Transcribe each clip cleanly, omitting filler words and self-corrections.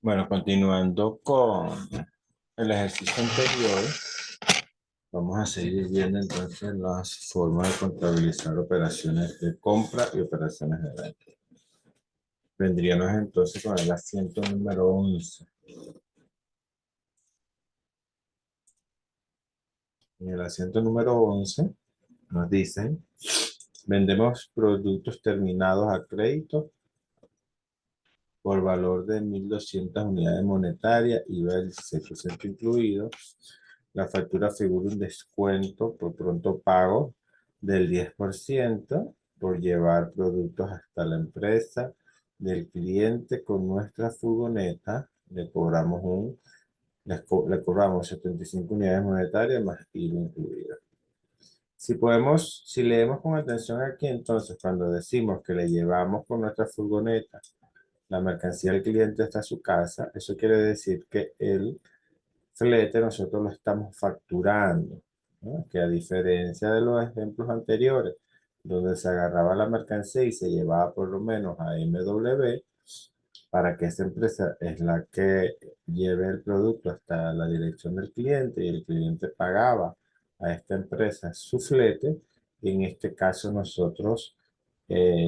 Bueno, continuando con el ejercicio anterior, vamos a seguir viendo entonces las formas de contabilizar operaciones de compra y operaciones de venta. Vendríamos entonces con el asiento número 11. En el asiento número 11 nos dicen, vendemos productos terminados a crédito por valor de 1.200 unidades monetarias, IVA del 16% incluido. La factura figura un descuento por pronto pago del 10% por llevar productos hasta la empresa del cliente con nuestra furgoneta. Le cobramos 75 unidades monetarias más IVA incluido. Si leemos con atención aquí, entonces, cuando decimos que le llevamos con nuestra furgoneta la mercancía al cliente hasta su casa, eso quiere decir que el flete nosotros lo estamos facturando, ¿no? Que a diferencia de los ejemplos anteriores, donde se agarraba la mercancía y se llevaba por lo menos a MW, para que esa empresa es la que lleve el producto hasta la dirección del cliente y el cliente pagaba a esta empresa su flete. Y en este caso nosotros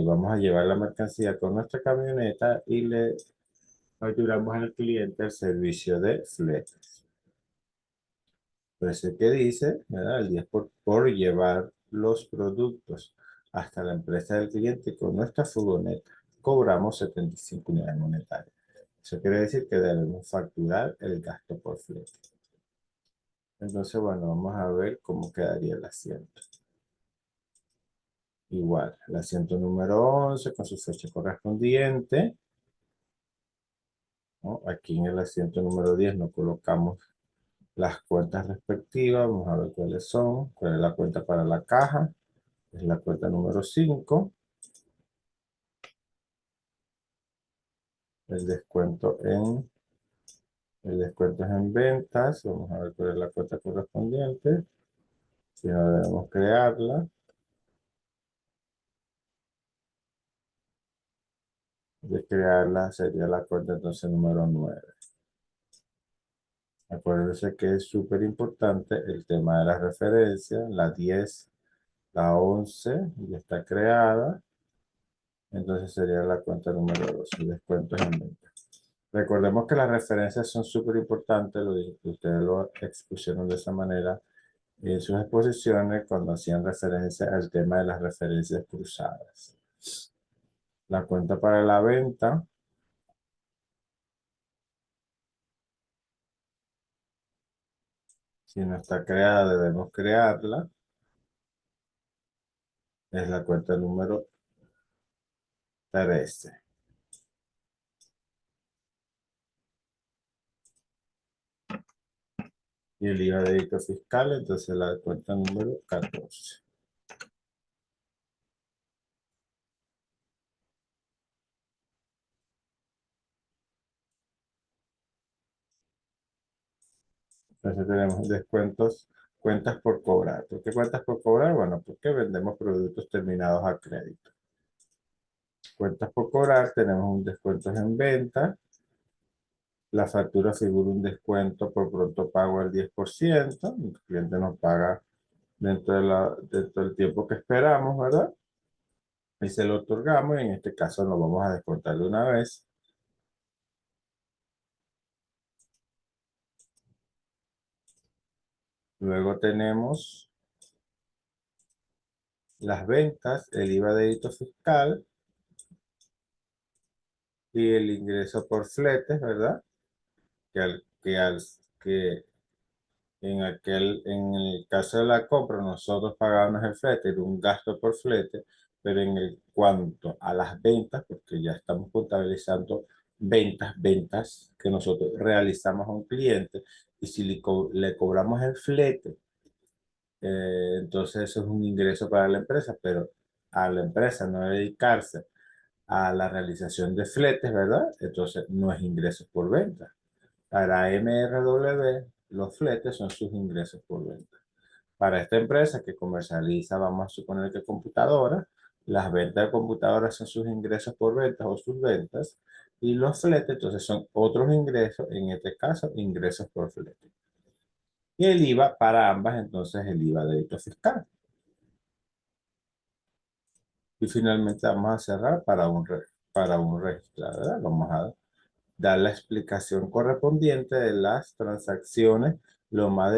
vamos a llevar la mercancía con nuestra camioneta y le facturamos al cliente el servicio de flete. Por eso es que dice, ¿verdad? El 10 por llevar los productos hasta la empresa del cliente con nuestra furgoneta. Cobramos 75 unidades monetarias. Eso quiere decir que debemos facturar el gasto por flete. Entonces, bueno, vamos a ver cómo quedaría el asiento. Igual, el asiento número 11 con su fecha correspondiente, ¿no? Aquí en el asiento número 10 nos colocamos las cuentas respectivas. Vamos a ver cuáles son. ¿Cuál es la cuenta para la caja? Es la cuenta número 5. El descuento es en ventas. Vamos a ver cuál es la cuenta correspondiente. Si no, debemos crearla. De crearla sería la cuenta entonces número 9. Acuérdense que es súper importante el tema de la referencia. La 10, la 11 ya está creada. Entonces sería la cuenta número 12. Descuentos en venta. Recordemos que las referencias son súper importantes. Ustedes lo expusieron de esa manera en sus exposiciones cuando hacían referencia al tema de las referencias cruzadas. La cuenta para la venta, si no está creada, debemos crearla. Es la cuenta número 13. Y el IVA de débito fiscal, entonces la cuenta número 14. Entonces tenemos descuentos, cuentas por cobrar. ¿Por qué cuentas por cobrar? Bueno, porque vendemos productos terminados a crédito. Cuentas por cobrar, tenemos un descuento en venta. La factura figura un descuento por pronto pago del 10%. El cliente nos paga dentro del tiempo que esperamos, ¿verdad? Y se lo otorgamos y en este caso nos vamos a descontar de una vez. Luego tenemos las ventas, el IVA de débito fiscal y el ingreso por fletes, ¿verdad? Que, al, que en el caso de la compra, nosotros pagábamos el flete, era un gasto por flete, pero en el cuanto a las ventas, porque ya estamos contabilizando ventas que nosotros realizamos a un cliente, y si le cobramos el flete, entonces eso es un ingreso para la empresa, pero a la empresa no dedicarse a la realización de fletes, ¿verdad? Entonces no es ingreso por venta. Para MRW, los fletes son sus ingresos por venta. Para esta empresa que comercializa, vamos a suponer que computadoras, las ventas de computadoras son sus ingresos por ventas o sus ventas, Y los fletes, entonces, son otros ingresos, en este caso, ingresos por flete. Y el IVA para ambas, entonces, el IVA débito fiscal. Y finalmente vamos a cerrar para un registrado, ¿verdad? Vamos a dar la explicación correspondiente de las transacciones lo más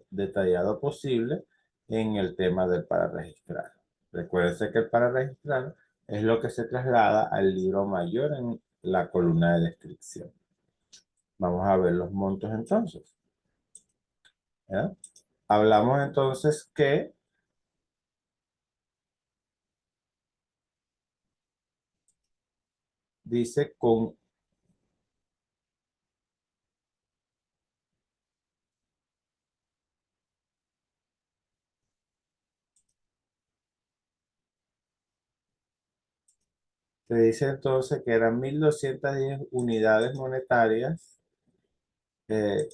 detallado posible en el tema del para registrar. Recuérdense que el para registrar es lo que se traslada al libro mayor en la columna de descripción. Vamos a ver los montos entonces. ¿Ya? Hablamos entonces que dice con se dice entonces que eran 1.210 unidades monetarias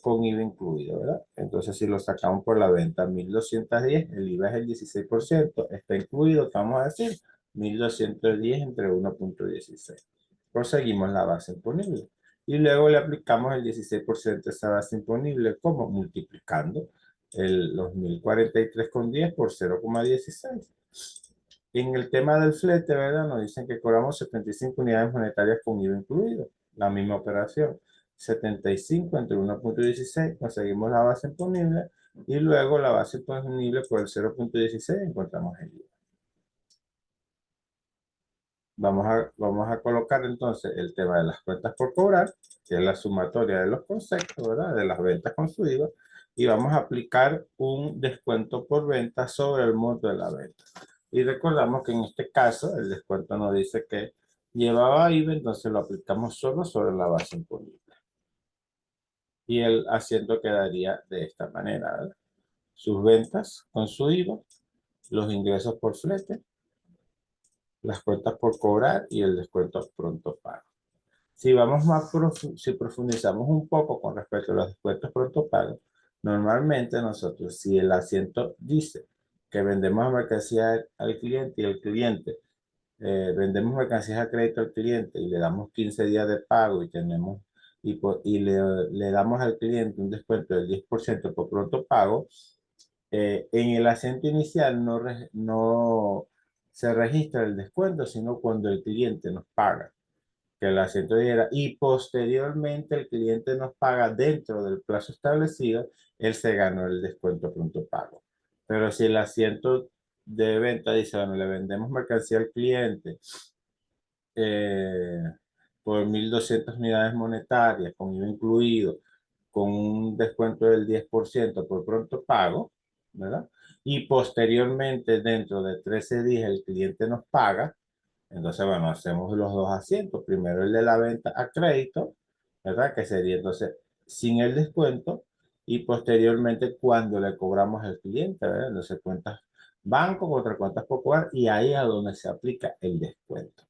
con IVA incluido, ¿verdad? Entonces, si lo sacamos por la venta 1.210, el IVA es el 16%, está incluido, vamos a decir, 1.210 entre 1.16. Proseguimos la base imponible. Y luego le aplicamos el 16% de esa base imponible, como multiplicando los 1.043,10 por 0,16. En el tema del flete, ¿verdad? Nos dicen que cobramos 75 unidades monetarias con IVA incluido. La misma operación. 75 entre 1.16, conseguimos la base imponible y luego la base imponible por el 0.16 encontramos el IVA. Vamos a colocar entonces el tema de las cuentas por cobrar, que es la sumatoria de los conceptos, ¿verdad? De las ventas con su IVA, y vamos a aplicar un descuento por venta sobre el monto de la venta. Y recordamos que en este caso el descuento nos dice que llevaba IVA, entonces lo aplicamos solo sobre la base imponible. Y el asiento quedaría de esta manera, ¿verdad? Sus ventas con su IVA, los ingresos por flete, las cuentas por cobrar y el descuento pronto pago. Si vamos más si profundizamos un poco con respecto a los descuentos pronto pago, normalmente nosotros, si el asiento dice que vendemos mercancía al cliente y el cliente vendemos mercancías a crédito al cliente y le damos 15 días de pago y tenemos y le damos al cliente un descuento del 10% por pronto pago, en el asiento inicial no se registra el descuento, sino cuando el cliente nos paga, que el asiento diera, y posteriormente el cliente nos paga dentro del plazo establecido, él se ganó el descuento pronto pago. Pero si el asiento de venta dice, bueno, le vendemos mercancía al cliente eh, por 1.200 unidades monetarias, con IVA incluido, con un descuento del 10% por pronto pago, ¿verdad? Y posteriormente, dentro de 13 días, el cliente nos paga. Entonces, bueno, hacemos los dos asientos. Primero el de la venta a crédito, ¿verdad? Que sería entonces sin el descuento. Y posteriormente cuando le cobramos al cliente, ¿verdad? Entonces cuentas banco contra cuentas popular y ahí es a donde se aplica el descuento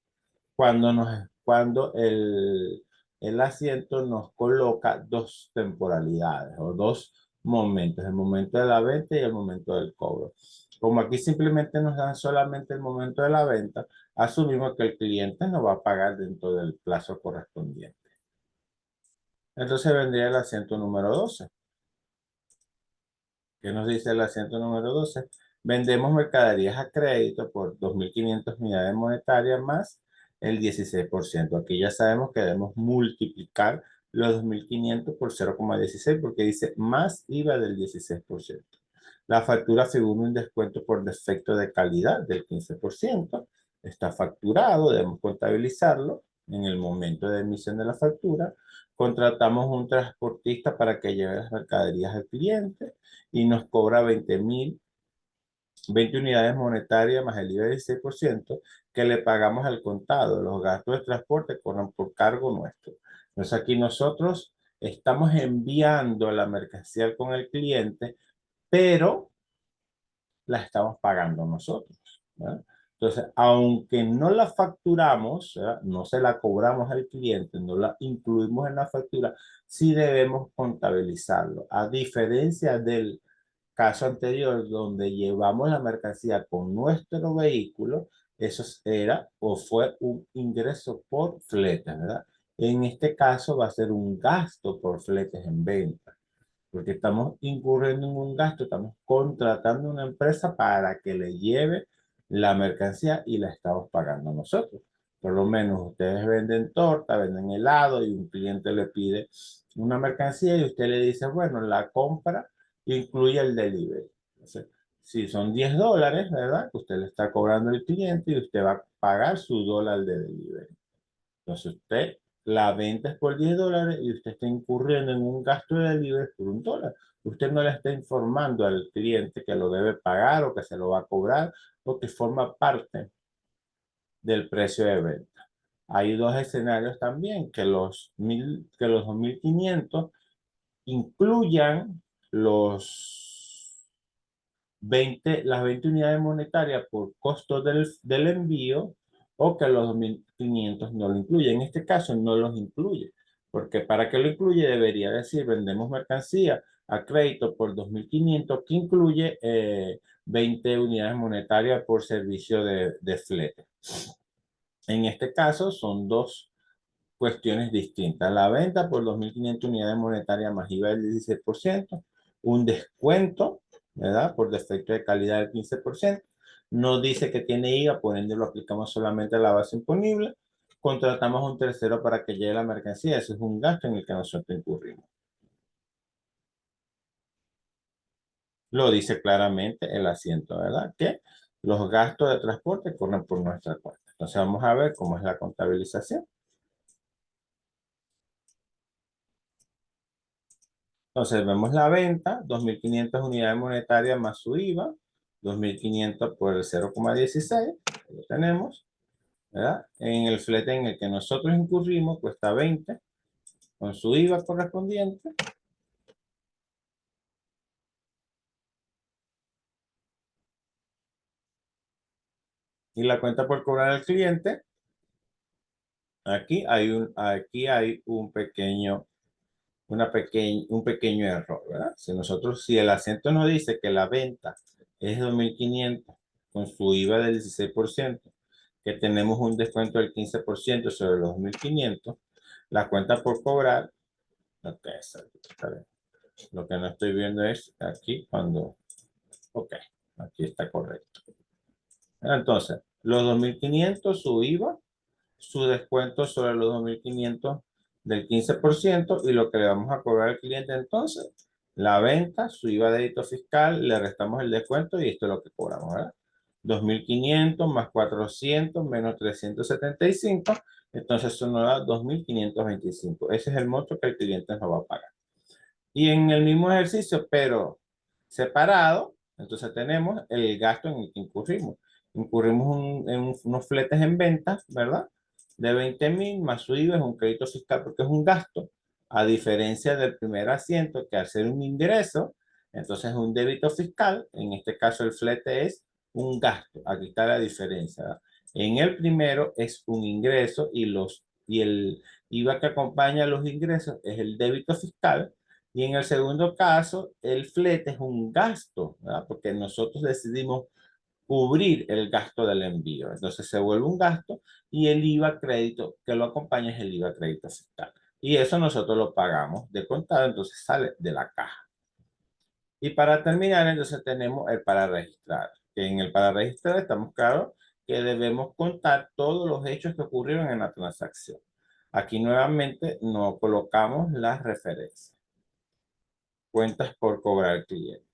cuando el asiento nos coloca dos temporalidades o dos momentos, el momento de la venta y el momento del cobro. Como aquí simplemente nos dan solamente el momento de la venta, asumimos que el cliente nos va a pagar dentro del plazo correspondiente. Entonces vendría el asiento número 12. ¿Qué nos dice el asiento número 12? Vendemos mercaderías a crédito por 2.500 unidades monetarias más el 16%. Aquí ya sabemos que debemos multiplicar los 2.500 por 0,16 porque dice más IVA del 16%. La factura figura un descuento por defecto de calidad del 15%. Está facturado, debemos contabilizarlo en el momento de emisión de la factura. Contratamos un transportista para que lleve las mercaderías al cliente y nos cobra 20 unidades monetarias más el IVA del 16% que le pagamos al contado. Los gastos de transporte corren por cargo nuestro. Entonces aquí nosotros estamos enviando la mercancía con el cliente, pero la estamos pagando nosotros, ¿verdad? Entonces, aunque no la facturamos, ¿verdad? No se la cobramos al cliente, no la incluimos en la factura, sí debemos contabilizarlo. A diferencia del caso anterior, donde llevamos la mercancía con nuestro vehículo, eso era o fue un ingreso por flete, ¿verdad? En este caso va a ser un gasto por fletes en venta, porque estamos incurriendo en un gasto, estamos contratando una empresa para que le lleve la mercancía y la estamos pagando nosotros. Por lo menos ustedes venden torta, venden helado y un cliente le pide una mercancía y usted le dice, bueno, la compra incluye el delivery. Entonces, si son $10, ¿verdad? Usted le está cobrando al cliente y usted va a pagar su dólar de delivery. Entonces usted, la venta es por $10 y usted está incurriendo en un gasto de delivery por $1. Usted no le está informando al cliente que lo debe pagar o que se lo va a cobrar o que forma parte del precio de venta. Hay dos escenarios también, que los 2.500 incluyan las 20 unidades monetarias por costo del envío o que los 2.500 no lo incluye. En este caso no los incluye, porque para que lo incluye debería decir vendemos mercancía a crédito por 2.500 que incluye 20 unidades monetarias por servicio de flete. En este caso son dos cuestiones distintas. La venta por 2.500 unidades monetarias más IVA del 16%, un descuento, ¿verdad? Por defecto de calidad del 15%. No dice que tiene IVA, por ende lo aplicamos solamente a la base imponible. Contratamos a un tercero para que lleve la mercancía. Ese es un gasto en el que nosotros incurrimos. Lo dice claramente el asiento, ¿verdad? Que los gastos de transporte corren por nuestra cuenta. Entonces vamos a ver cómo es la contabilización. Entonces vemos la venta, 2.500 unidades monetarias más su IVA, 2.500 por el 0,16, lo tenemos, ¿verdad? En el flete en el que nosotros incurrimos cuesta 20 con su IVA correspondiente. Y la cuenta por cobrar al cliente, aquí hay un pequeño error, ¿verdad? Si el acento nos dice que la venta es 2.500 con su IVA del 16%, que tenemos un descuento del 15% sobre los 2.500, la cuenta por cobrar, ok, está bien. Lo que no estoy viendo es aquí cuando, ok, aquí está correcto. Entonces, los 2.500 su IVA, su descuento sobre los 2.500 del 15% y lo que le vamos a cobrar al cliente entonces, la venta, su IVA de débito fiscal, le restamos el descuento y esto es lo que cobramos, ¿verdad? 2.500 más 400 menos 375, entonces eso nos da 2.525. Ese es el monto que el cliente nos va a pagar. Y en el mismo ejercicio, pero separado, entonces tenemos el gasto en el que incurrimos. Incurrimos en unos fletes en ventas, ¿verdad? De 20.000 más su IVA es un crédito fiscal porque es un gasto. A diferencia del primer asiento, que al ser un ingreso, entonces es un débito fiscal. En este caso el flete es un gasto. Aquí está la diferencia, ¿verdad? En el primero es un ingreso y el IVA que acompaña a los ingresos es el débito fiscal. Y en el segundo caso, el flete es un gasto, ¿verdad? Porque nosotros decidimos cubrir el gasto del envío. Entonces se vuelve un gasto y el IVA crédito que lo acompaña es el IVA crédito fiscal. Y eso nosotros lo pagamos de contado, entonces sale de la caja. Y para terminar, entonces tenemos el para registrar. Que en el para registrar estamos claros que debemos contar todos los hechos que ocurrieron en la transacción. Aquí nuevamente no colocamos las referencias. Cuentas por cobrar al cliente.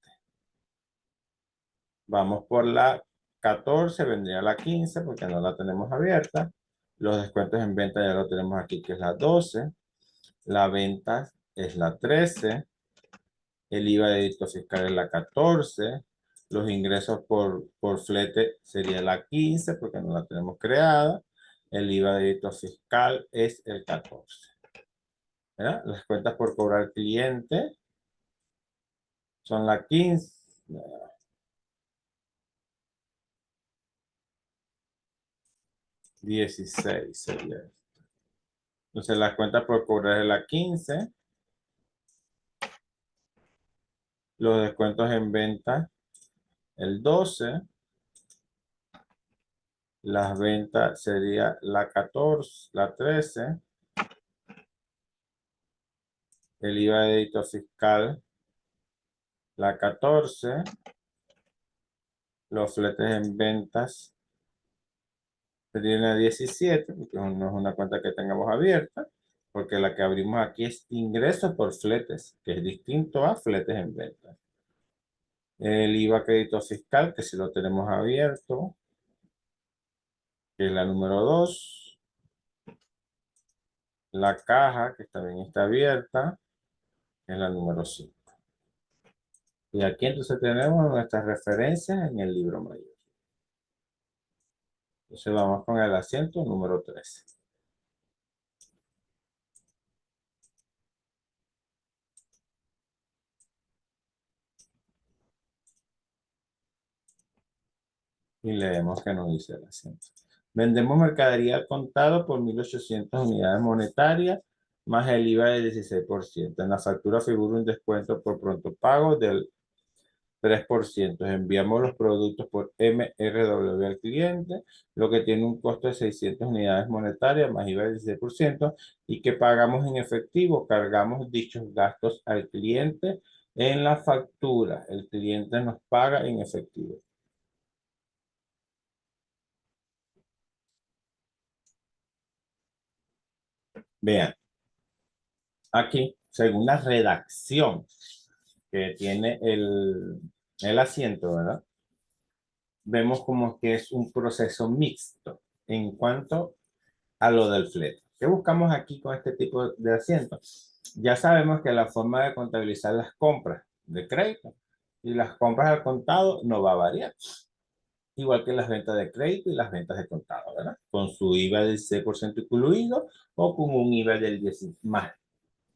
Vamos por la 14, vendría la 15 porque no la tenemos abierta. Los descuentos en venta ya lo tenemos aquí, que es la 12. La venta es la 13. El IVA de débito fiscal es la 14. Los ingresos por flete sería la 15 porque no la tenemos creada. El IVA de débito fiscal es el 14. ¿Verdad? Las cuentas por cobrar al cliente son la 15. 16 sería. Entonces la cuenta por cobrar es la 15. Los descuentos en venta el 12. Las ventas sería la 14, la 13. el IVA de débito fiscal, la 14, los fletes en ventas serían la 17, porque no es una cuenta que tengamos abierta, porque la que abrimos aquí es ingreso por fletes, que es distinto a fletes en ventas. El IVA crédito fiscal, que si lo tenemos abierto, que es la número 2. La caja, que también está abierta, es la número 5. Y aquí entonces tenemos nuestras referencias en el libro mayor. Entonces vamos con el asiento número 13. Y leemos que nos dice el asiento. Vendemos mercadería al contado por 1.800 unidades monetarias más el IVA del 16%. En la factura figura un descuento por pronto pago del 3%. Enviamos los productos por MRW al cliente, lo que tiene un costo de 600 unidades monetarias más IVA del 16% y que pagamos en efectivo. Cargamos dichos gastos al cliente en la factura. El cliente nos paga en efectivo. Vean, aquí, según la redacción que tiene el asiento, ¿verdad? Vemos como que es un proceso mixto en cuanto a lo del flete. ¿Qué buscamos aquí con este tipo de asientos? Ya sabemos que la forma de contabilizar las compras de crédito y las compras al contado no va a variar, igual que las ventas de crédito y las ventas de contado, ¿verdad? Con su IVA del 6% incluido o con un IVA del 10 más,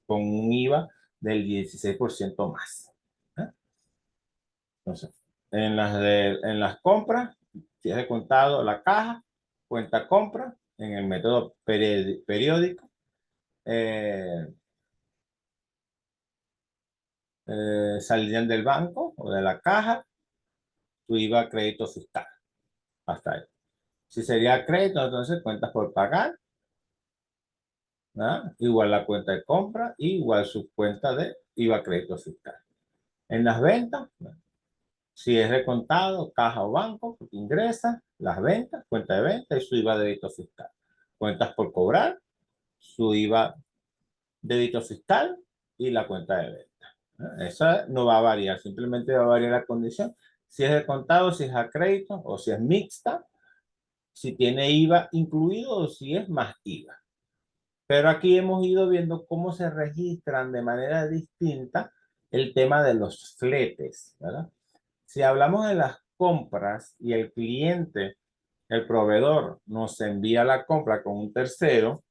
con un IVA del 16% más. ¿Eh? Entonces, en las compras, si es de contado la caja, cuenta compra, en el método periódico, eh, saldrían del banco o de la caja, tu IVA crédito fiscal. Hasta ahí. Si sería crédito, entonces cuentas por pagar, ¿verdad? Igual la cuenta de compra, igual su cuenta de IVA crédito fiscal. En las ventas, bueno, si es de contado, caja o banco, porque ingresa, las ventas, cuenta de venta y su IVA débito fiscal. Cuentas por cobrar, su IVA débito fiscal y la cuenta de venta. Esa no va a variar, simplemente va a variar la condición. Si es de contado, si es a crédito o si es mixta, si tiene IVA incluido o si es más IVA. Pero aquí hemos ido viendo cómo se registran de manera distinta el tema de los fletes, ¿verdad? Si hablamos de las compras y el cliente, el proveedor, nos envía la compra con un tercero,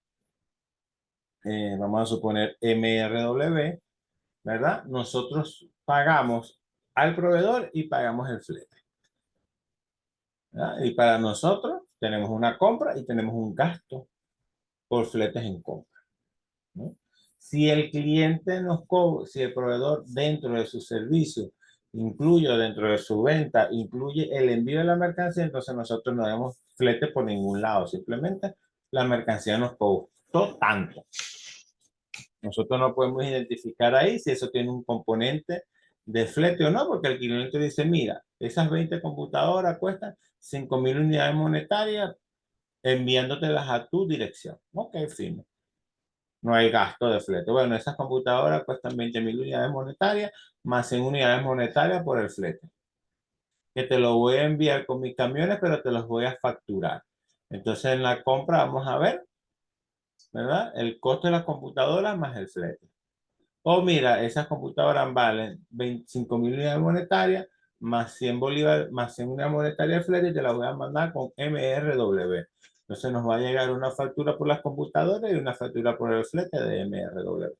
vamos a suponer MRW, ¿verdad? Nosotros pagamos al proveedor y pagamos el flete, ¿verdad? Y para nosotros tenemos una compra y tenemos un gasto por fletes en compra, ¿no? Si el cliente nos cobra, si el proveedor dentro de su servicio incluye dentro de su venta, incluye el envío de la mercancía, entonces nosotros no damos flete por ningún lado, simplemente la mercancía nos costó tanto. Nosotros no podemos identificar ahí si eso tiene un componente de flete o no, porque el cliente dice, mira, esas 20 computadoras cuestan 5.000 unidades monetarias enviándotelas a tu dirección. Ok, fino. No hay gasto de flete. Bueno, esas computadoras cuestan 20.000 unidades monetarias más 100 unidades monetarias por el flete. Que te lo voy a enviar con mis camiones, pero te los voy a facturar. Entonces en la compra vamos a ver, ¿verdad? El costo de las computadoras más el flete. O mira, esas computadoras valen 25.000 unidades monetarias más 100 bolívares, más 100 unidades monetarias de flete y te las voy a mandar con MRW. Entonces nos va a llegar una factura por las computadoras y una factura por el flete de MRW.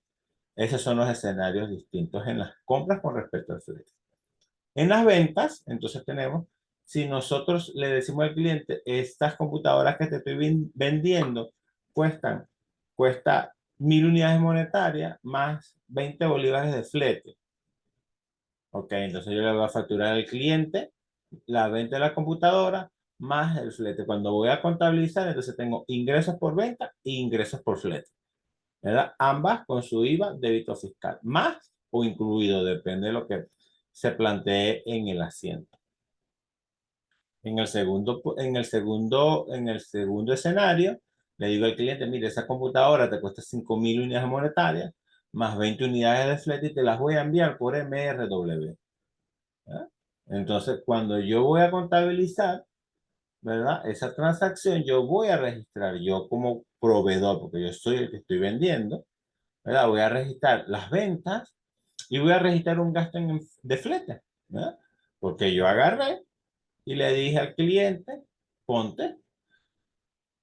Esos son los escenarios distintos en las compras con respecto al flete. En las ventas, entonces tenemos, si nosotros le decimos al cliente, estas computadoras que te estoy vendiendo cuestan, cuesta 1.000 unidades monetarias más 20 bolívares de flete. Ok, entonces yo le voy a facturar al cliente la venta de la computadora más el flete. Cuando voy a contabilizar, entonces tengo ingresos por venta e ingresos por flete. ¿verdad? Ambas con su IVA débito fiscal, más o incluido, depende de lo que se plantee en el asiento. En el segundo escenario, le digo al cliente, mire, esa computadora te cuesta 5.000 unidades monetarias, más 20 unidades de flete y te las voy a enviar por MRW. ¿Verdad? Entonces, cuando yo voy a contabilizar, ¿verdad? Esa transacción, yo voy a registrar, yo como proveedor, porque yo soy el que estoy vendiendo, ¿verdad? Voy a registrar las ventas y voy a registrar un gasto de flete, ¿verdad? Porque yo agarré y le dije al cliente, ponte,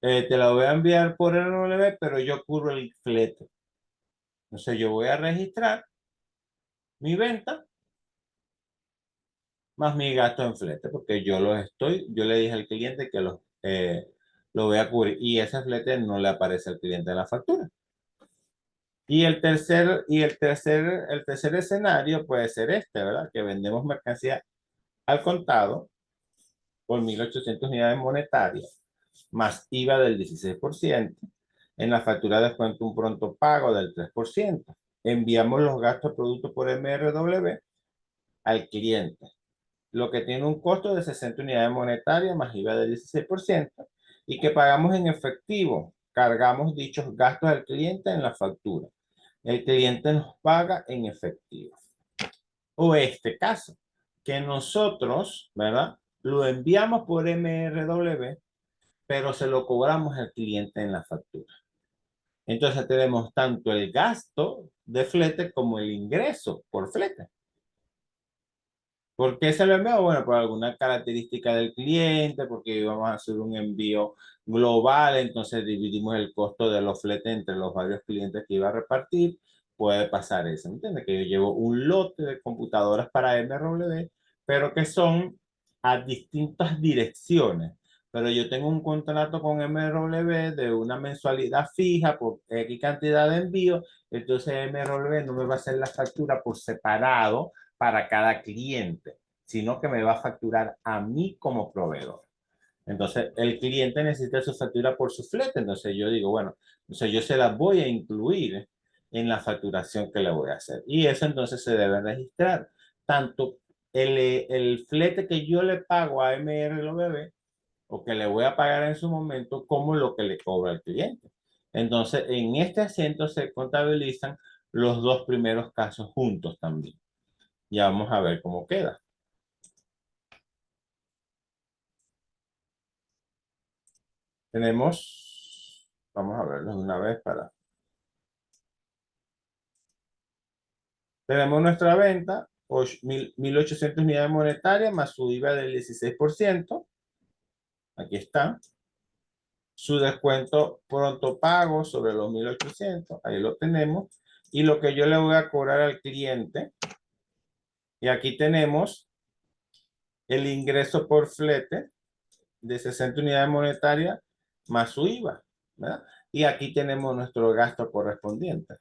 te la voy a enviar por RW, pero yo cubro el flete. Entonces yo voy a registrar mi venta más mi gasto en flete, porque yo le dije al cliente que lo voy a cubrir y ese flete no le aparece al cliente en la factura. Y el tercer escenario puede ser este, ¿verdad? Que vendemos mercancía al contado por 1.800 unidades monetarias, más IVA del 16%. En la factura descuento un pronto pago del 3%. Enviamos los gastos productos por MRW al cliente, lo que tiene un costo de 60 unidades monetarias más IVA del 16% y que pagamos en efectivo. Cargamos dichos gastos al cliente en la factura. El cliente nos paga en efectivo. O este caso, que nosotros, ¿verdad? Lo enviamos por MRW, pero se lo cobramos al cliente en la factura. Entonces tenemos tanto el gasto de flete como el ingreso por flete. ¿Por qué se lo envió? Bueno, por alguna característica del cliente, porque íbamos a hacer un envío global, entonces dividimos el costo de los fletes entre los varios clientes que iba a repartir. Puede pasar eso, ¿me entiendes? Que yo llevo un lote de computadoras para MRW, pero que son a distintas direcciones. Pero yo tengo un contrato con MRW de una mensualidad fija por X cantidad de envíos, entonces MRW no me va a hacer la factura por separado para cada cliente, sino que me va a facturar a mí como proveedor. Entonces, el cliente necesita su factura por su flete, entonces yo digo, bueno, entonces yo se la voy a incluir en la facturación que le voy a hacer. Y eso entonces se debe registrar, tanto el flete que yo le pago a MRW o que le voy a pagar en su momento, como lo que le cobra el cliente. Entonces, en este asiento se contabilizan los dos primeros casos juntos también. Ya vamos a ver cómo queda. Vamos a verlo de una vez tenemos nuestra venta, 1.800 unidades monetarias más su IVA del 16%. Aquí está. Su descuento pronto pago sobre los 1.800. Ahí lo tenemos. Y lo que yo le voy a cobrar al cliente. Y aquí tenemos el ingreso por flete de 60 unidades monetarias más su IVA, ¿verdad? Y aquí tenemos nuestro gasto correspondiente.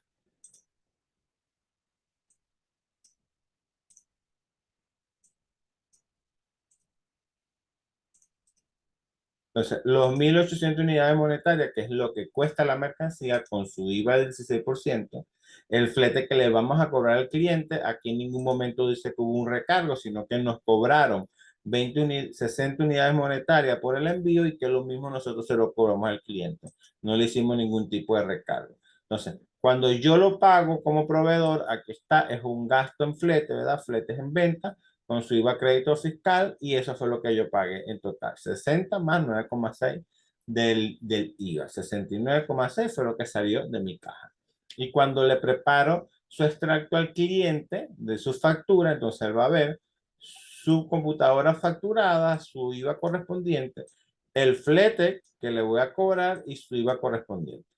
Entonces, los 1.800 unidades monetarias, que es lo que cuesta la mercancía con su IVA del 16%, el flete que le vamos a cobrar al cliente, aquí en ningún momento dice que hubo un recargo, sino que nos cobraron 60 unidades monetarias por el envío y que lo mismo nosotros se lo cobramos al cliente. No le hicimos ningún tipo de recargo. Entonces, cuando yo lo pago como proveedor, aquí está, es un gasto en flete, ¿verdad? Fletes en venta con su IVA crédito fiscal y eso fue lo que yo pagué en total. 60 más 9,6 del IVA. 69,6 fue lo que salió de mi caja. Y cuando le preparo su extracto al cliente de su factura, entonces él va a ver su computadora facturada, su IVA correspondiente, el flete que le voy a cobrar y su IVA correspondiente.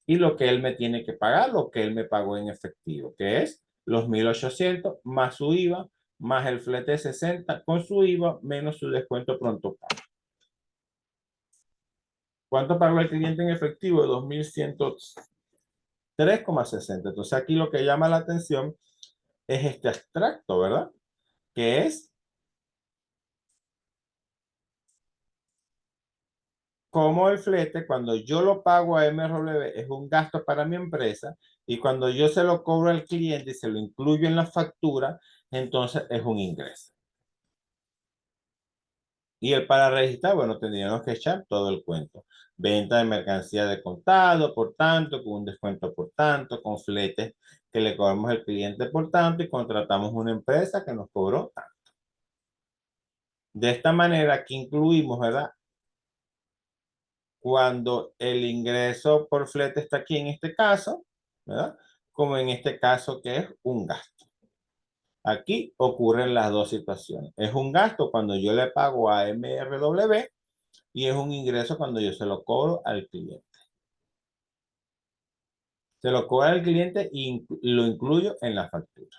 Y lo que él me tiene que pagar, lo que él me pagó en efectivo, que es los 1.800 más su IVA, más el flete de 60 con su IVA, menos su descuento pronto pago. ¿Cuánto pagó el cliente en efectivo? 2.103,60. Entonces aquí lo que llama la atención es este extracto, ¿verdad? Que es como el flete, cuando yo lo pago a MRW, es un gasto para mi empresa y cuando yo se lo cobro al cliente y se lo incluyo en la factura, entonces es un ingreso. Y el para registrar, bueno, tendríamos que echar todo el cuento. Venta de mercancía de contado, por tanto, con un descuento por tanto, con fletes que le cobramos al cliente por tanto y contratamos una empresa que nos cobró tanto. De esta manera, aquí incluimos, ¿verdad? Cuando el ingreso por flete está aquí en este caso, ¿verdad? Como en este caso que es un gasto. Aquí ocurren las dos situaciones. Es un gasto cuando yo le pago a MRW y es un ingreso cuando yo se lo cobro al cliente. Se lo cobro al cliente y lo incluyo en la factura.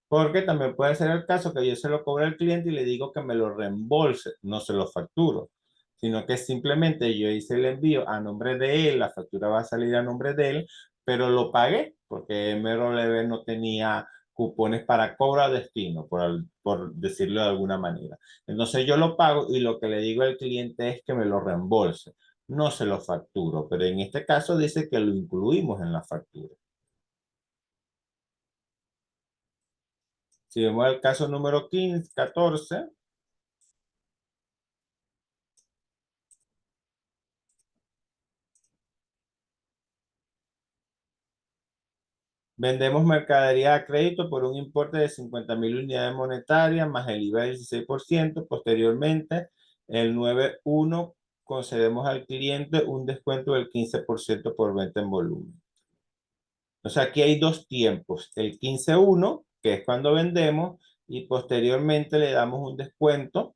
Porque también puede ser el caso que yo se lo cobre al cliente y le digo que me lo reembolse, no se lo facturo, sino que simplemente yo hice el envío a nombre de él, la factura va a salir a nombre de él, pero lo pagué porque MRLB no tenía cupones para cobro a destino, por decirlo de alguna manera. Entonces yo lo pago y lo que le digo al cliente es que me lo reembolse, no se lo facturo, pero en este caso dice que lo incluimos en la factura. Si vemos el caso número 15, 14, vendemos mercadería a crédito por un importe de 50.000 unidades monetarias más el IVA del 16%. Posteriormente, el 9.1 concedemos al cliente un descuento del 15% por venta en volumen. O sea, aquí hay dos tiempos. El 15.1, que es cuando vendemos, y posteriormente le damos un descuento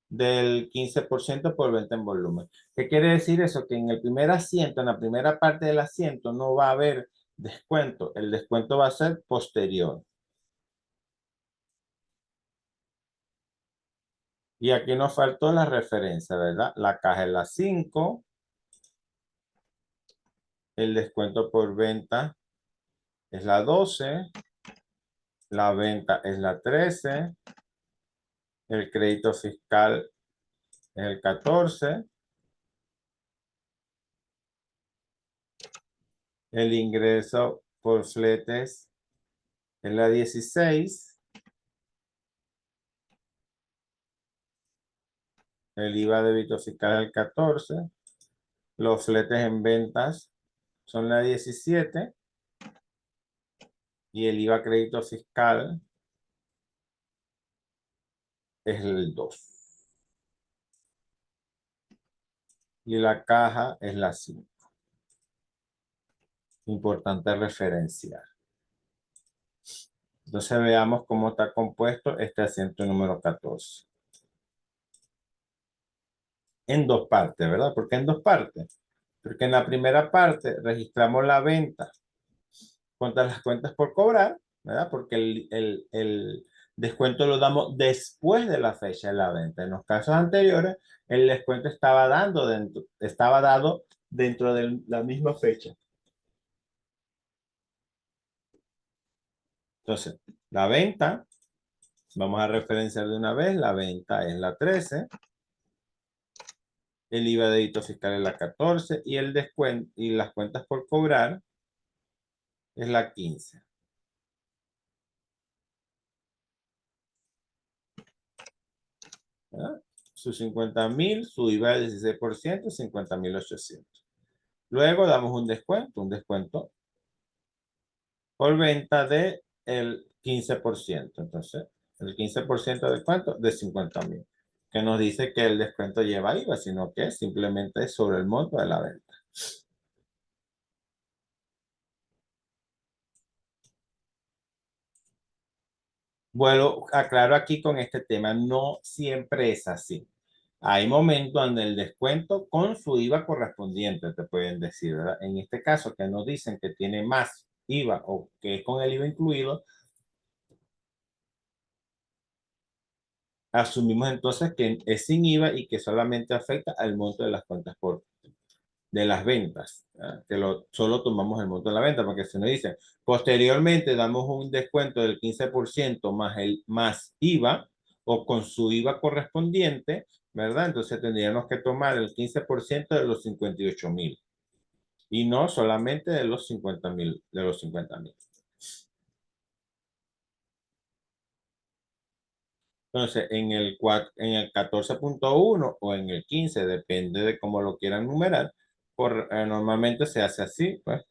del 15% por venta en volumen. ¿Qué quiere decir eso? Que en el primer asiento, en la primera parte del asiento, no va a haber descuento. El descuento va a ser posterior. Y aquí nos faltó la referencia, ¿verdad? La caja es la 5, el descuento por venta es la 12, la venta es la 13, el crédito fiscal es el 14, el ingreso por fletes es la 16, el IVA débito fiscal es el 14, los fletes en ventas son la 17 y el IVA crédito fiscal es el 2. Y la caja es la 5. Importante referenciar. Entonces veamos cómo está compuesto este asiento número 14. En dos partes, ¿verdad? ¿Por qué en dos partes? Porque en la primera parte registramos la venta contra las cuentas por cobrar, ¿verdad? Porque el descuento lo damos después de la fecha de la venta. En los casos anteriores, el descuento estaba dado dentro de la misma fecha. Entonces, la venta, vamos a referenciar de una vez, la venta es la 13, el IVA de débito fiscal es la 14 y el descuento y las cuentas por cobrar es la 15. ¿Verdad? Sus 50.000, su IVA del 16%, 50.800. Luego damos un descuento por venta de el 15%. Entonces, el 15% de descuento de 50.000, que nos dice que el descuento lleva IVA, sino que simplemente es sobre el monto de la venta. Bueno, aclaro aquí con este tema, no siempre es así. Hay momentos donde el descuento con su IVA correspondiente, te pueden decir, ¿verdad? En este caso, que nos dicen que tiene más IVA o que es con el IVA incluido, asumimos entonces que es sin IVA y que solamente afecta al monto de las cuentas de las ventas, ¿verdad? Que solo tomamos el monto de la venta, porque si nos dicen, posteriormente damos un descuento del 15% más IVA, o con su IVA correspondiente, ¿verdad? Entonces tendríamos que tomar el 15% de los 58.000 y no solamente de los 50.000, de los 50.000. Entonces, en el 14.1 o en el 15, depende de cómo lo quieran numerar, normalmente se hace así, pues,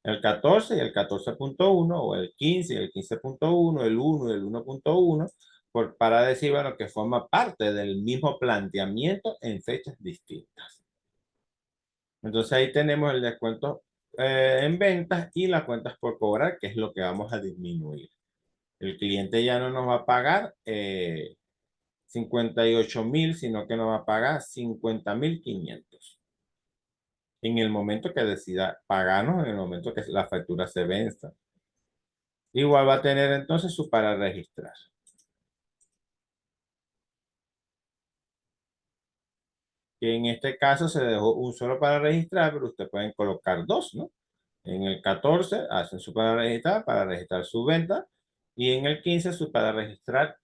el 14 y el 14.1, o el 15 y el 15.1, el 1 y el 1.1, para decir, bueno, que forma parte del mismo planteamiento en fechas distintas. Entonces ahí tenemos el descuento en ventas y las cuentas por cobrar, que es lo que vamos a disminuir. El cliente ya no nos va a pagar 58.000, sino que nos va a pagar 50.500 en el momento que decida pagarnos, en el momento que la factura se venza. Igual va a tener entonces su para registrar. Que en este caso se dejó un solo para registrar, pero ustedes pueden colocar dos, ¿no? En el 14 hacen su para registrar su venta, y en el 15 su para registrar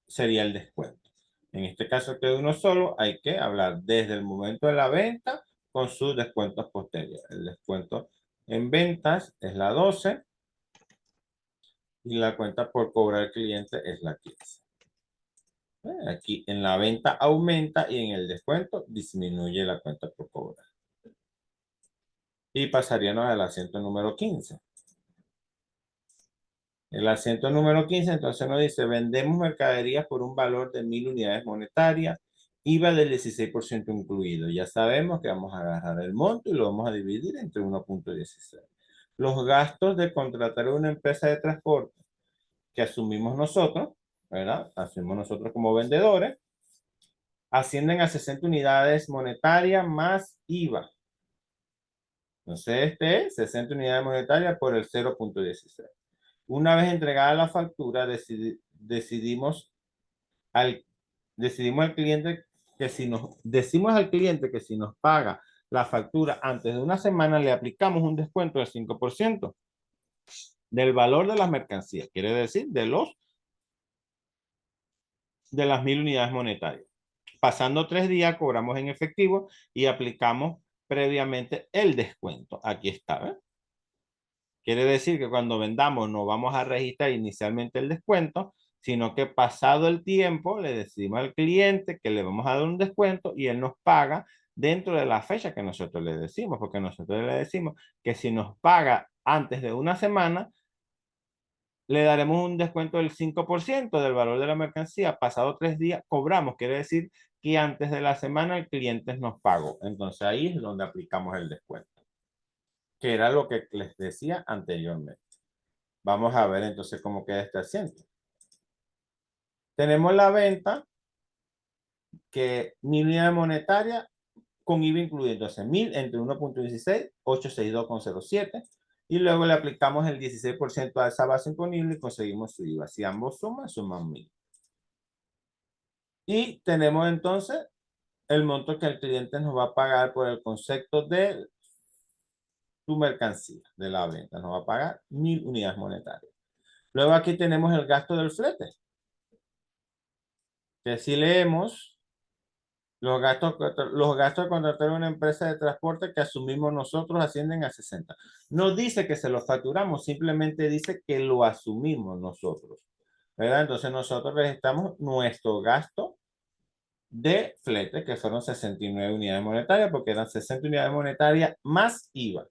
sería el descuento. En este caso que uno solo, hay que hablar desde el momento de la venta con sus descuentos posteriores. El descuento en ventas es la 12 y la cuenta por cobrar al cliente es la 15. Aquí en la venta aumenta y en el descuento disminuye la cuenta por cobrar. Y pasaríamos al asiento número 15. El asiento número 15 entonces nos dice, vendemos mercaderías por un valor de 1.000 unidades monetarias, IVA del 16% incluido. Ya sabemos que vamos a agarrar el monto y lo vamos a dividir entre 1.16. Los gastos de contratar una empresa de transporte que asumimos nosotros, ¿verdad? Asumimos nosotros como vendedores, ascienden a 60 unidades monetarias más IVA. Entonces, este es 60 unidades monetarias por el 0.16. Una vez entregada la factura, al, decidimos al cliente que si nos decimos al cliente que si nos paga la factura antes de una semana, le aplicamos un descuento del 5% del valor de las mercancías, quiere decir de las 1.000 unidades monetarias. Pasando 3 días, cobramos en efectivo y aplicamos previamente el descuento. Aquí está, ¿ves? Quiere decir que cuando vendamos no vamos a registrar inicialmente el descuento, sino que pasado el tiempo le decimos al cliente que le vamos a dar un descuento y él nos paga dentro de la fecha que nosotros le decimos, porque nosotros le decimos que si nos paga antes de una semana, le daremos un descuento del 5% del valor de la mercancía. Pasado 3 días, cobramos. Quiere decir que antes de la semana el cliente nos pagó. Entonces ahí es donde aplicamos el descuento, que era lo que les decía anteriormente. Vamos a ver entonces cómo queda este asiento. Tenemos la venta, que 1.000 unidades monetarias con IVA incluido. Entonces 1.000 entre 1.16, 862,07. Y luego le aplicamos el 16% a esa base imponible y conseguimos su IVA. Si ambos suman 1.000. Y tenemos entonces el monto que el cliente nos va a pagar por el concepto de su mercancía, de la venta. Nos va a pagar 1.000 unidades monetarias. Luego aquí tenemos el gasto del flete, que si leemos los gastos de contratar una empresa de transporte que asumimos nosotros ascienden a 60. No dice que se lo facturamos, simplemente dice que lo asumimos nosotros, ¿verdad? Entonces nosotros registramos nuestro gasto de flete, que fueron 69 unidades monetarias, porque eran 60 unidades monetarias más IVA.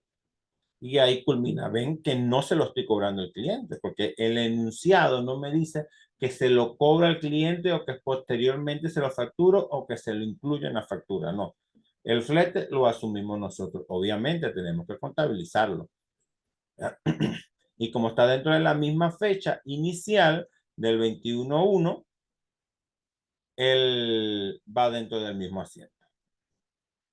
Y ahí culmina. Ven que no se lo estoy cobrando al cliente, porque el enunciado no me dice que se lo cobra al cliente o que posteriormente se lo facturo o que se lo incluye en la factura. No. El flete lo asumimos nosotros. Obviamente tenemos que contabilizarlo. Y como está dentro de la misma fecha inicial del 21/1, él va dentro del mismo asiento.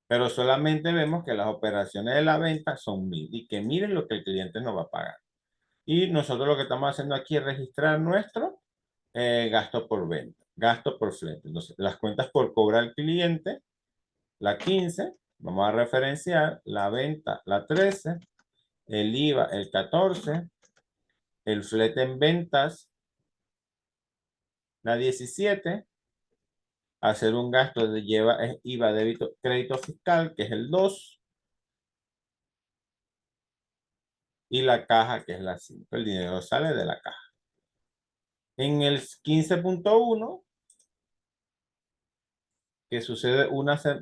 Pero solamente vemos que las operaciones de la venta son 1.000 y que miren lo que el cliente nos va a pagar. Y nosotros lo que estamos haciendo aquí es registrar nuestro gasto por venta, gasto por flete. Entonces, las cuentas por cobrar al cliente, la 15, vamos a referenciar la venta, la 13, el IVA, el 14, el flete en ventas, La 17, hacer un gasto de lleva es IVA, débito, crédito fiscal, que es el 2, y la caja, que es la 5. El dinero sale de la caja. En el 15.1, que sucede